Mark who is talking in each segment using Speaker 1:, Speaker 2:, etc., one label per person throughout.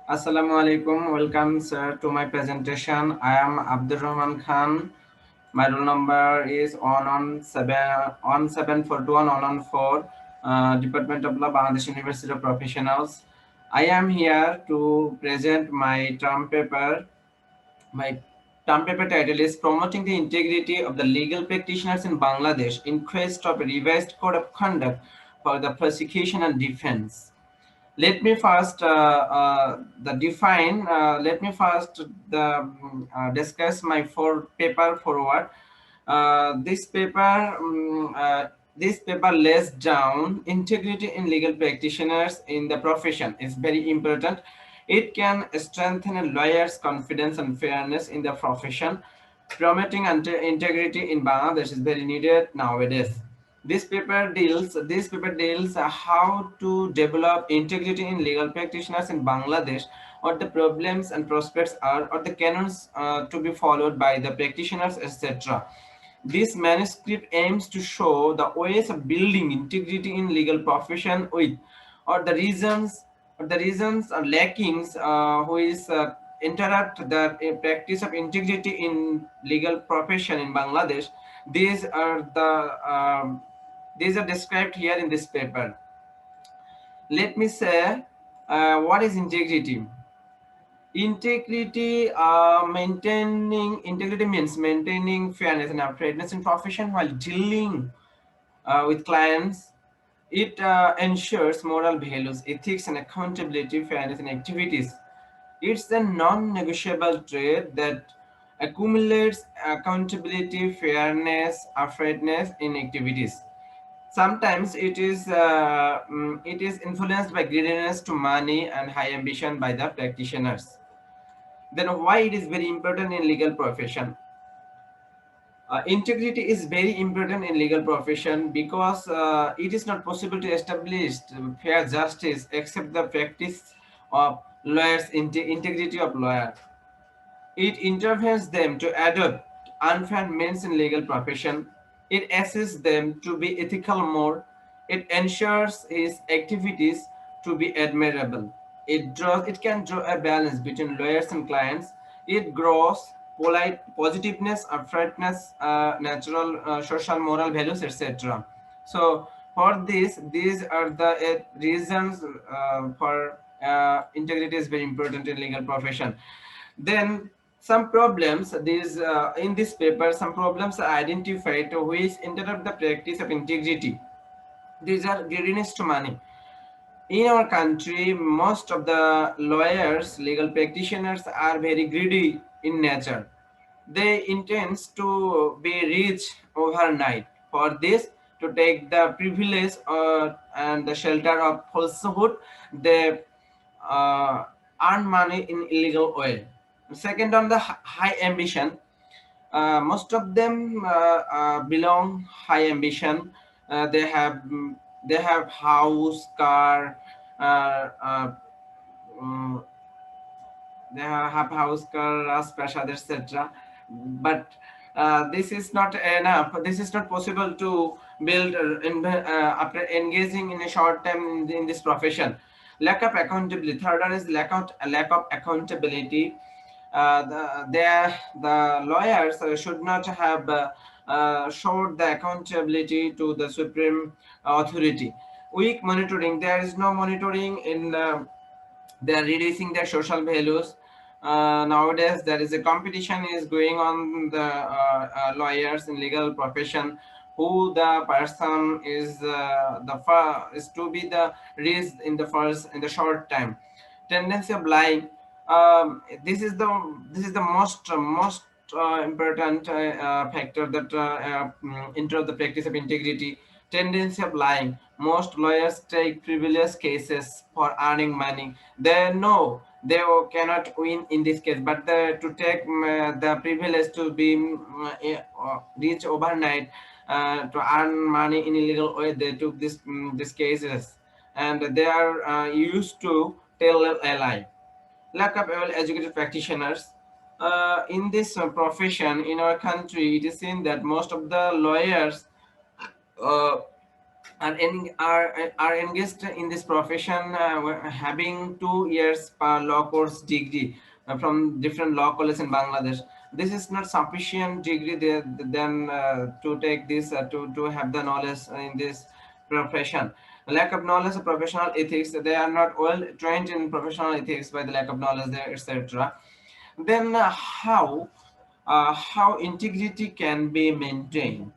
Speaker 1: Assalamu alaikum. Welcome, sir, to my presentation. I am Abdur Rahman Khan. My roll number is on 742 Department of Law, Bangladesh University of Professionals. I am here to present my term paper. My term paper title is Promoting the Integrity of the Legal Practitioners in Bangladesh in Quest of a Revised Code of Conduct for the Prosecution and Defense. Let me first the define. Let me first discuss my paper forward. This paper lays down integrity in legal practitioners in the profession. Is very important. It can strengthen a lawyer's confidence and fairness in the profession. Promoting integrity in Bangladesh is very needed nowadays. This paper deals how to develop integrity in legal practitioners in Bangladesh, what the problems and prospects are, or the canons to be followed by the practitioners, etc. This manuscript aims to show the ways of building integrity in legal profession with, or the reasons or lackings which interrupt the practice of integrity in legal profession in Bangladesh. These are described here in this paper. Let me say what is integrity. Integrity means maintaining fairness and uprightness in profession while dealing with clients. It ensures moral values, ethics, and accountability, fairness in activities. It's a non-negotiable trait that accumulates accountability, fairness, uprightness in activities. Sometimes it is influenced by greediness to money and high ambition by the practitioners. Then why it is very important in legal profession? Integrity is very important in legal profession because it is not possible to establish fair justice except the practice of lawyers integrity of lawyer. It intervenes them to adopt unfair means in legal profession. It assists them to be ethical more. It ensures his activities to be admirable. It can draw a balance between lawyers and clients. It grows polite positiveness, uprightness, natural social moral values, etc. So for this, these are the reasons for integrity is very important in legal profession. Then some problems these in this paper, some problems are identified which interrupt the practice of integrity. These are greediness to money. In our country, most of the lawyers, legal practitioners are very greedy in nature. They intend to be rich overnight. For this, to take the privilege and the shelter of falsehood, they uh, earn money in illegal way. Second, on the high ambition, most of them belong high ambition. They have house, car, uh, uh, um, they have house, car, Rajprasad, etc. But this is not enough. This is not possible to build after engaging in a short time in this profession. Lack of accountability. Third one is lack of accountability. The lawyers should not have showed the accountability to the supreme authority. Weak monitoring. There is no monitoring in. They are reducing their social values. Nowadays there is a competition is going on the lawyers in legal profession, who the person is is to be the risk in the first in the short time. Tendency of lying. This is the most important factor that enter the practice of integrity. Tendency of lying. Most lawyers take frivolous cases for earning money. They know they cannot win in this case, but to take the privilege to be rich overnight, to earn money in illegal way, they took these cases, and they are used to tell a lie. Lack of well-educated practitioners. In this profession in our country, it is seen that most of the lawyers uh, are engaged in this profession, having 2 years per law course degree from different law colleges in Bangladesh. This is not sufficient degree then to take this to have the knowledge in this profession. Lack of knowledge of professional ethics, they are not well trained in professional ethics by the lack of knowledge there, etc. Then how integrity can be maintained?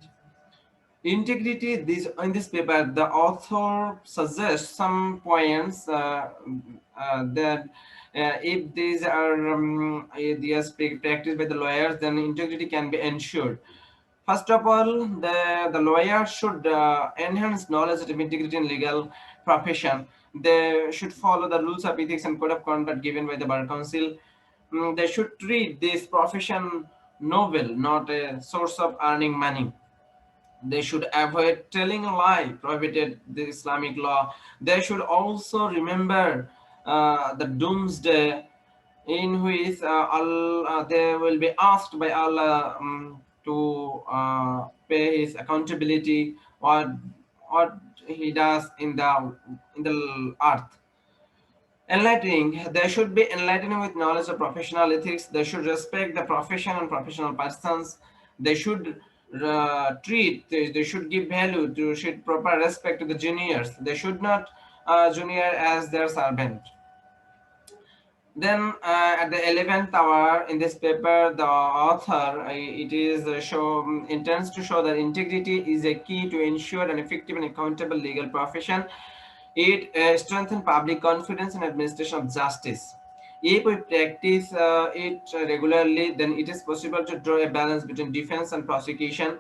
Speaker 1: Integrity, this in this paper the author suggests some points that if these are these practiced by the lawyers, then integrity can be ensured. First of all, the lawyer should enhance knowledge of integrity in legal profession. They should follow the rules of ethics and code of conduct given by the bar council. They should treat this profession novel, not a source of earning money. They should avoid telling a lie prohibited the Islamic law. They should also remember the doomsday in which they will be asked by Allah to pay his accountability what he does in the earth. Enlightening, they should be enlightening with knowledge of professional ethics. They should respect the profession and professional persons. They should they should give value to, should proper respect to the juniors. They should not junior as their servant. Then at the 11th hour in this paper, the author it is intends to show that integrity is a key to ensure an effective and accountable legal profession. It strengthens public confidence in administration of justice. If we practice it regularly, then it is possible to draw a balance between defense and prosecution.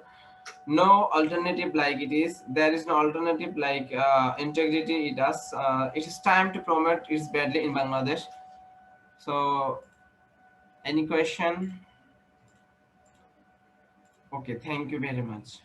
Speaker 1: No alternative like it is. There is no alternative like integrity. It is time to promote it badly in Bangladesh. So, any question? Okay, thank you very much.